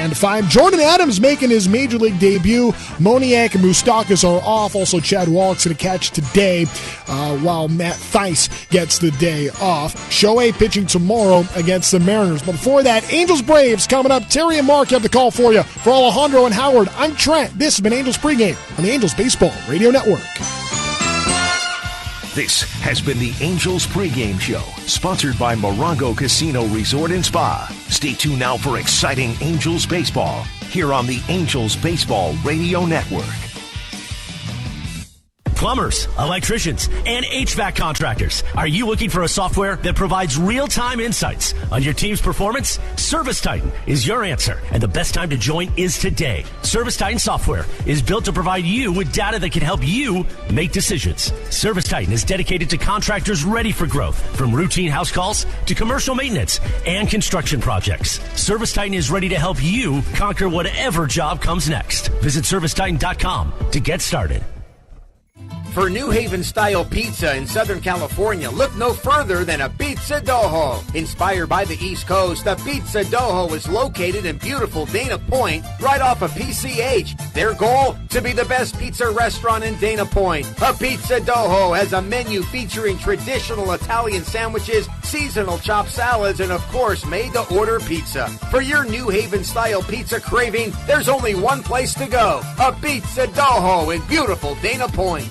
and 5. Jordan Adams making his Major League debut. Moniak and Moustakas are off. Also, Chad Wallach's going to catch today, while Matt Theis gets the day off. Shohei pitching tomorrow against the Mariners. But before that, Angels-Braves coming up. Terry and Mark have the call for you. For Alejandro and Howard, I'm Trent. This has been Angels Pregame on the Angels Baseball Radio Network. This has been the Angels Pregame Show, sponsored by Morongo Casino Resort and Spa. Stay tuned now for exciting Angels baseball here on the Angels Baseball Radio Network. Plumbers, electricians, and HVAC contractors. Are you looking for a software that provides real-time insights on your team's performance? ServiceTitan is your answer, and the best time to join is today. ServiceTitan software is built to provide you with data that can help you make decisions. ServiceTitan is dedicated to contractors ready for growth, from routine house calls to commercial maintenance and construction projects. ServiceTitan is ready to help you conquer whatever job comes next. Visit ServiceTitan.com to get started. For New Haven-style pizza in Southern California, look no further than a Pizza Dojo. Inspired by the East Coast, the Pizza Dojo is located in beautiful Dana Point, right off of PCH. Their goal? To be the best pizza restaurant in Dana Point. A Pizza Dojo has a menu featuring traditional Italian sandwiches, seasonal chopped salads, and of course, made-to-order pizza. For your New Haven-style pizza craving, there's only one place to go. A Pizza Dojo in beautiful Dana Point.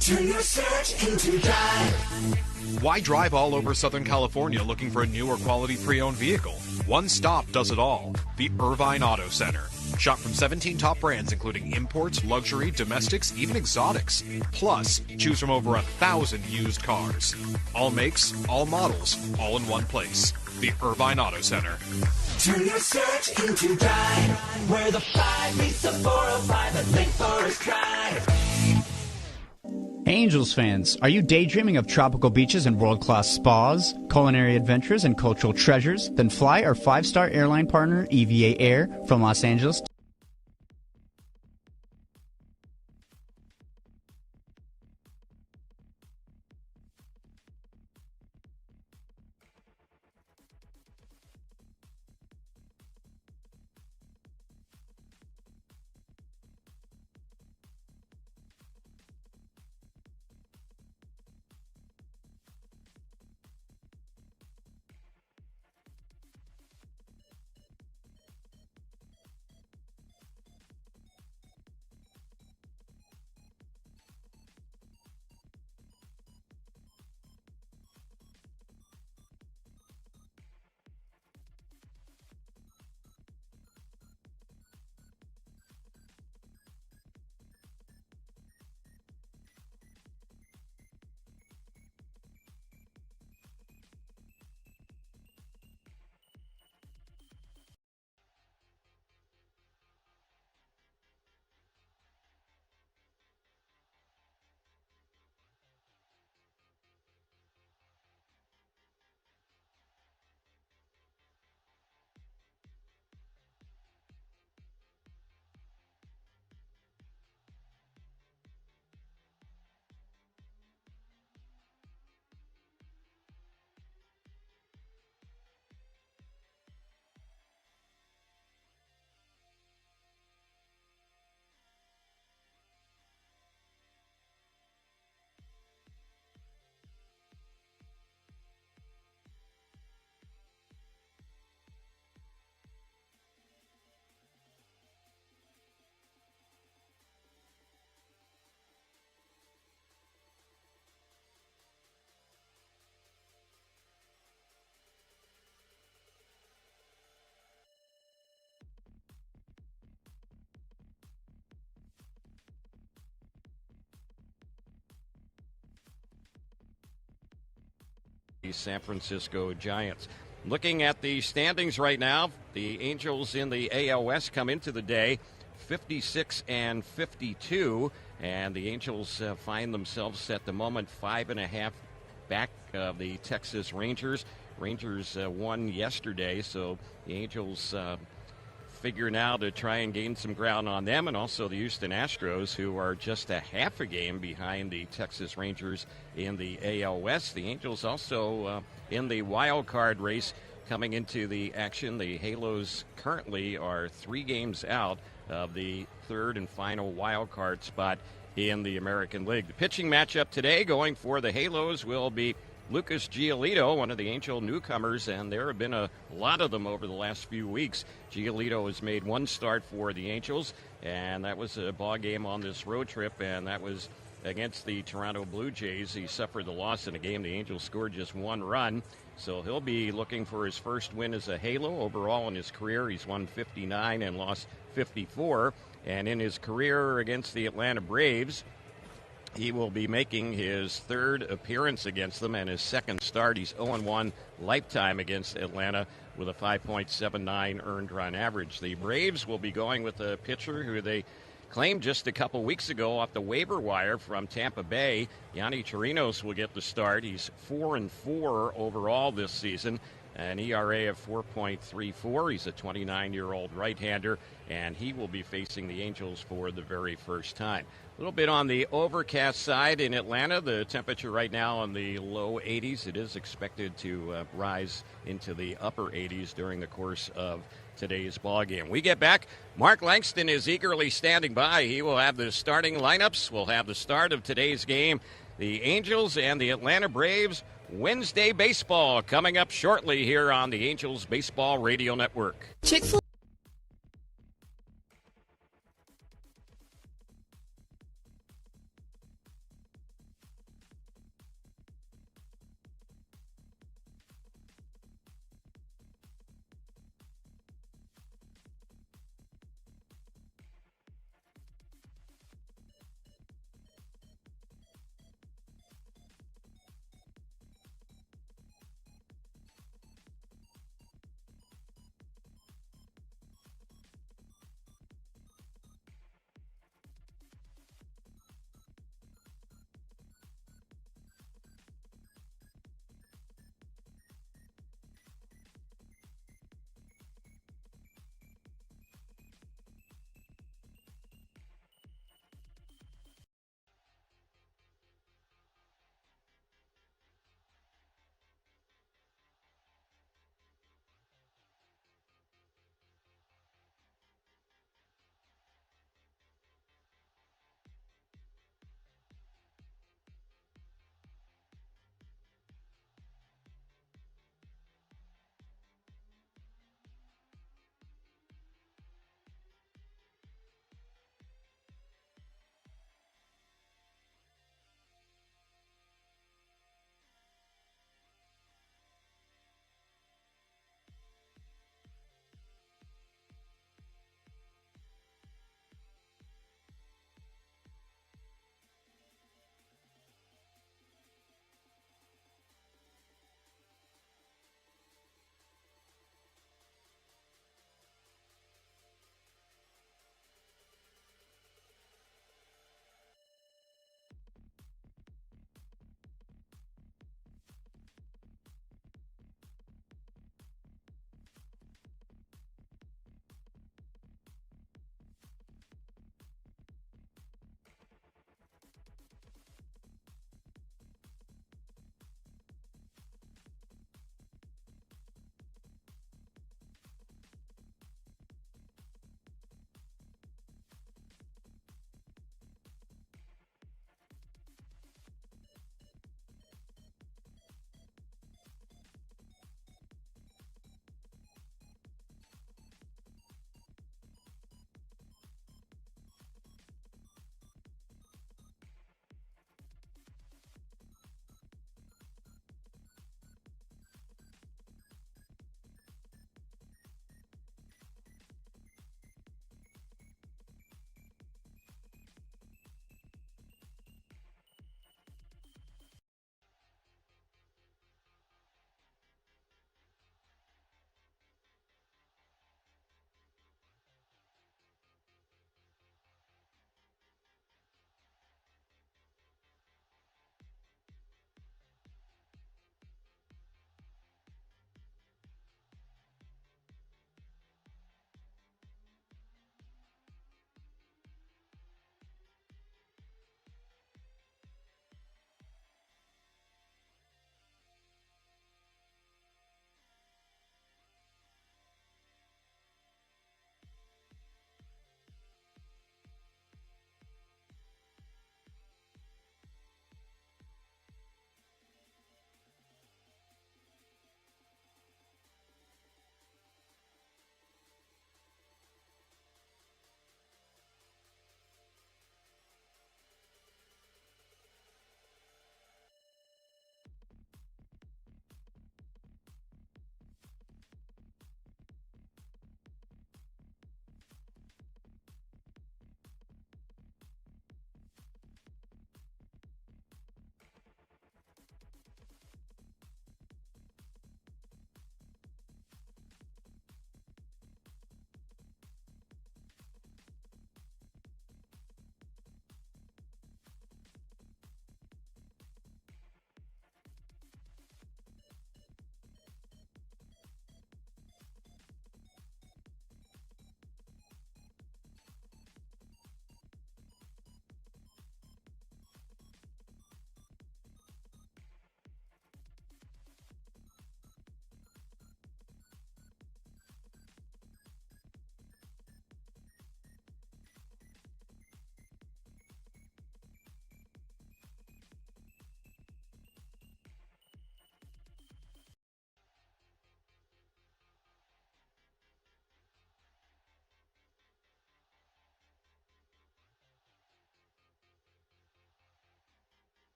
Turn your search into drive. Why drive all over Southern California looking for a new or quality pre-owned vehicle? One stop does it all. The Irvine Auto Center. Shop from 17 top brands including imports, luxury, domestics, even exotics. Plus, choose from over 1,000 used cars. All makes, all models, all in one place. The Irvine Auto Center. Turn your search into drive. Where the 5 meets the 405 at Lake Forest Drive. Angels fans, are you daydreaming of tropical beaches and world-class spas, culinary adventures, and cultural treasures? Then fly our 5-star airline partner, EVA Air, from Los Angeles. The San Francisco Giants. Looking at the standings right now, the Angels in the AL West come into the day 56-52, and the Angels find themselves at the moment 5.5 back of the Texas Rangers. Rangers won yesterday, so the Angels figure now to try and gain some ground on them, and also the Houston Astros, who are just a half a game behind the Texas Rangers in the AL West. The Angels also in the wild card race coming into the action. The Halos currently are 3 games out of the third and final wild card spot in the American League. The pitching matchup today going for the Halos will be Lucas Giolito, one of the Angel newcomers, and there have been a lot of them over the last few weeks. Giolito has made 1 start for the Angels, and that was a ball game on this road trip, and that was against the Toronto Blue Jays. He suffered the loss in a game. The Angels scored just 1 run, so he'll be looking for his first win as a Halo. Overall in his career, he's won 59 and lost 54, and in his career against the Atlanta Braves, he will be making his 3rd appearance against them and his 2nd start. He's 0-1 lifetime against Atlanta with a 5.79 earned run average. The Braves will be going with a pitcher who they claimed just a couple weeks ago off the waiver wire from Tampa Bay. Yanni Chirinos will get the start. He's 4-4 overall this season, an ERA of 4.34. He's a 29-year-old right-hander, and he will be facing the Angels for the very first time. A little bit on the overcast side in Atlanta. The temperature right now in the low 80s. It is expected to rise into the upper 80s during the course of today's ball game. We get back. Mark Langston is eagerly standing by. He will have the starting lineups. We'll have the start of today's game. The Angels and the Atlanta Braves. Wednesday baseball coming up shortly here on the Angels Baseball Radio Network. Chick-fil-A.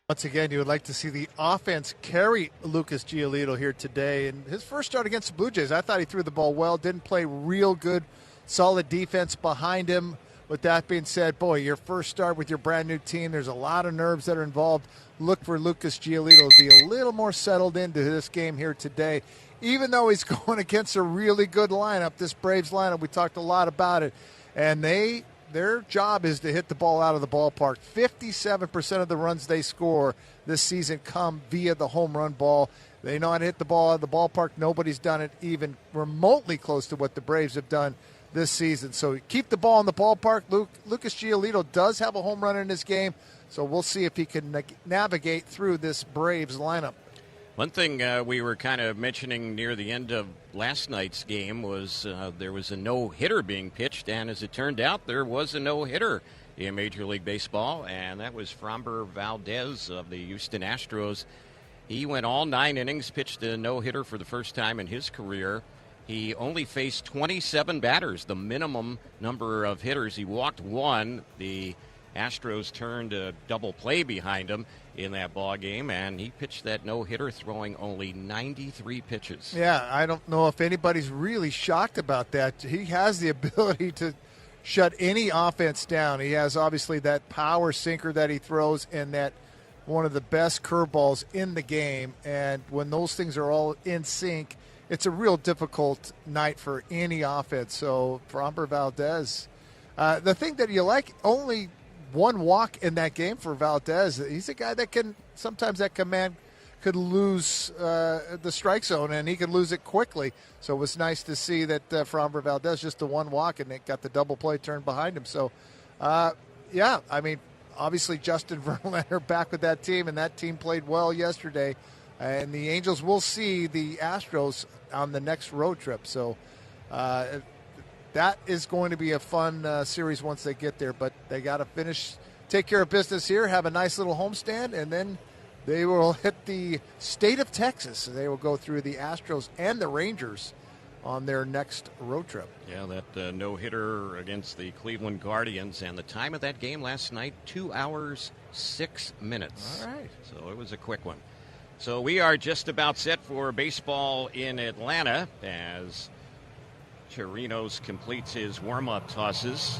Once again, you would like to see the offense carry Lucas Giolito here today. And his first start against the Blue Jays, I thought he threw the ball well, didn't play real good, solid defense behind him. With that being said, boy, your first start with your brand new team, there's a lot of nerves that are involved. Look for Lucas Giolito to be a little more settled into this game here today. Even though he's going against a really good lineup, this Braves lineup, we talked a lot about it. And their job is to hit the ball out of the ballpark. 57% of the runs they score this season come via the home run ball. They know how to hit the ball out of the ballpark. Nobody's done it even remotely close to what the Braves have done this season. So keep the ball in the ballpark. Lucas Giolito does have a home run in this game, so we'll see if he can navigate through this Braves lineup. One thing we were kind of mentioning near the end of last night's game was there was a no-hitter being pitched, and as it turned out, there was a no-hitter in Major League Baseball, and that was Framber Valdez of the Houston Astros. He went all 9 innings, pitched a no-hitter for the first time in his career. He only faced 27 batters, the minimum number of hitters. He walked 1. The Astros turned a double play behind him in that ball game, and he pitched that no-hitter throwing only 93 pitches. Yeah, I don't know if anybody's really shocked about that. He has the ability to shut any offense down. He has obviously that power sinker that he throws and that one of the best curveballs in the game, and when those things are all in sync, it's a real difficult night for any offense. So Framber Valdez, the thing that you like, only one walk in that game for Valdez. He's a guy that can, sometimes that command could lose the strike zone, and he could lose it quickly. So it was nice to see that Framber Valdez, just the one walk, and it got the double play turned behind him. So, yeah, I mean, obviously Justin Verlander back with that team, and that team played well yesterday. And the Angels will see the Astros on the next road trip. So that is going to be a fun series once they get there. But they got to take care of business here, have a nice little homestand, and then they will hit the state of Texas. They will go through the Astros and the Rangers on their next road trip. Yeah, that no-hitter against the Cleveland Guardians. And the time of that game last night, 2 hours, 6 minutes. All right. So it was a quick one. So we are just about set for baseball in Atlanta as Chirinos completes his warm-up tosses.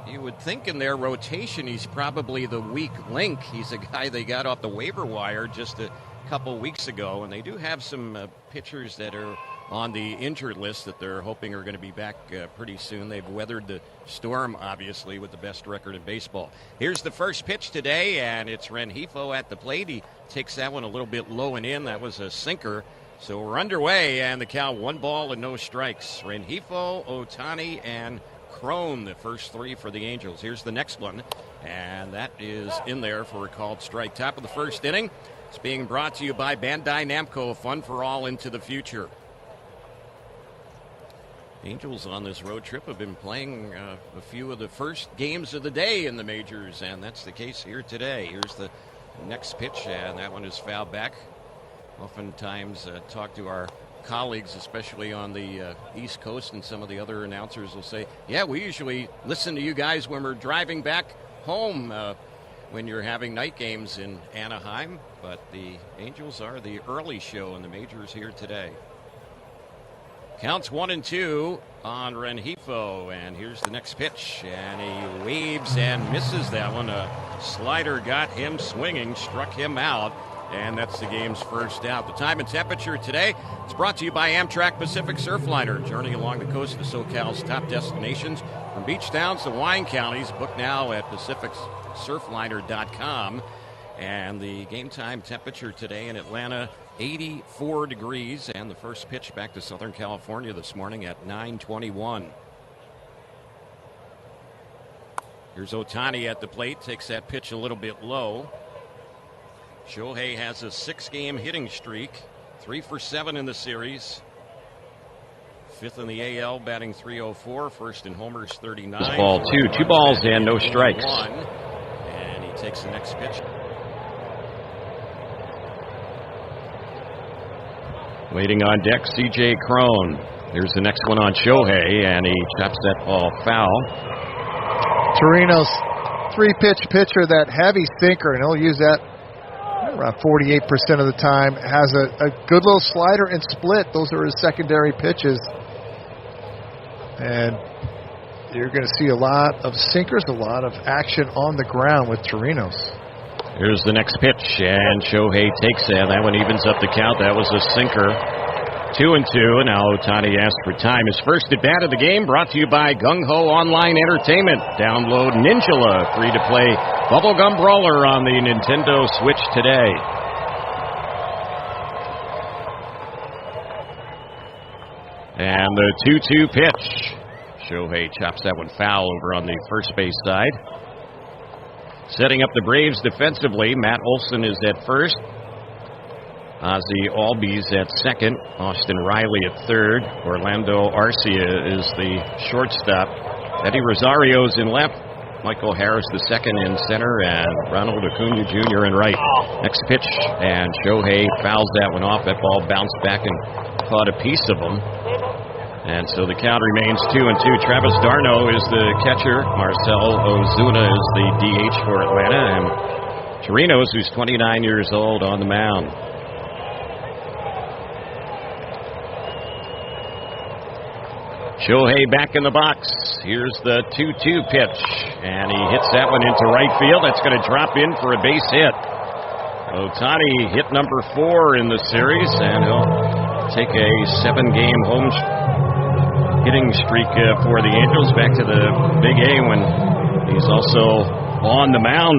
You would think in their rotation he's probably the weak link. He's a guy they got off the waiver wire just a couple weeks ago, and they do have some pitchers that are on the injured list that they're hoping are going to be back pretty soon. They've weathered the storm, obviously, with the best record in baseball. Here's the first pitch today, and it's Rengifo at the plate. He takes that one a little bit low and in. That was a sinker. So we're underway, and the count 1 ball and no strikes. Rengifo, Ohtani, and Crone, the first 3 for the Angels. Here's the next one, and that is in there for a called strike. Top of the first inning. It's being brought to you by Bandai Namco, fun for all into the future. Angels on this road trip have been playing a few of the first games of the day in the majors, and that's the case here today. Here's the next pitch, and that one is fouled back. Oftentimes talk to our colleagues, especially on the East Coast, and some of the other announcers will say, yeah, we usually listen to you guys when we're driving back home when you're having night games in Anaheim, but the Angels are the early show in the majors here today. Counts 1-2 on Rengifo, and here's the next pitch, and he waves and misses that one. A slider got him swinging, struck him out, and that's the game's first out. The time and temperature today is brought to you by Amtrak Pacific Surfliner. Journey along the coast of SoCal's top destinations from beach towns to wine counties. Book now at PacificSurfliner.com. And the game time temperature today in Atlanta, 84 degrees, and the first pitch back to Southern California this morning at 9:21. Here's Ohtani at the plate, takes that pitch a little bit low. Shohei has a 6-game hitting streak, 3 for 7 in the series. 5th in the AL, batting .304, first in homers, 39. Ball 2 balls and no strikes. And he takes the next pitch. Waiting on deck, C.J. Crone. Here's the next one on Shohei, and he chops that ball foul. Chirinos, 3-pitch pitcher, that heavy sinker, and he'll use that around 48% of the time. Has a good little slider and split. Those are his secondary pitches. And you're going to see a lot of sinkers, a lot of action on the ground with Torinos. Here's the next pitch, and Shohei takes that. That one evens up the count. That was a sinker. 2-2, and now Ohtani asked for time. His first at bat of the game brought to you by Gung Ho Online Entertainment. Download Ninjala, free-to-play bubblegum brawler on the Nintendo Switch today. And the 2-2 pitch. Shohei chops that one foul over on the first base side. Setting up the Braves defensively, Matt Olson is at first. Ozzie Albies at second. Austin Riley at third. Orlando Arcia is the shortstop. Eddie Rosario's in left. Michael Harris the second in center. And Ronald Acuna Jr. in right. Next pitch, and Shohei fouls that one off. That ball bounced back and caught a piece of him. And so the count remains 2-2. Travis d'Arnaud is the catcher. Marcell Ozuna is the DH for Atlanta. And Torinos, who's 29 years old, on the mound. Shohei back in the box. Here's the 2-2 pitch. And he hits that one into right field. That's going to drop in for a base hit. Ohtani hit number 4 in the series, and he'll take a 7-game home hitting streak for the Angels back to the Big A when he's also on the mound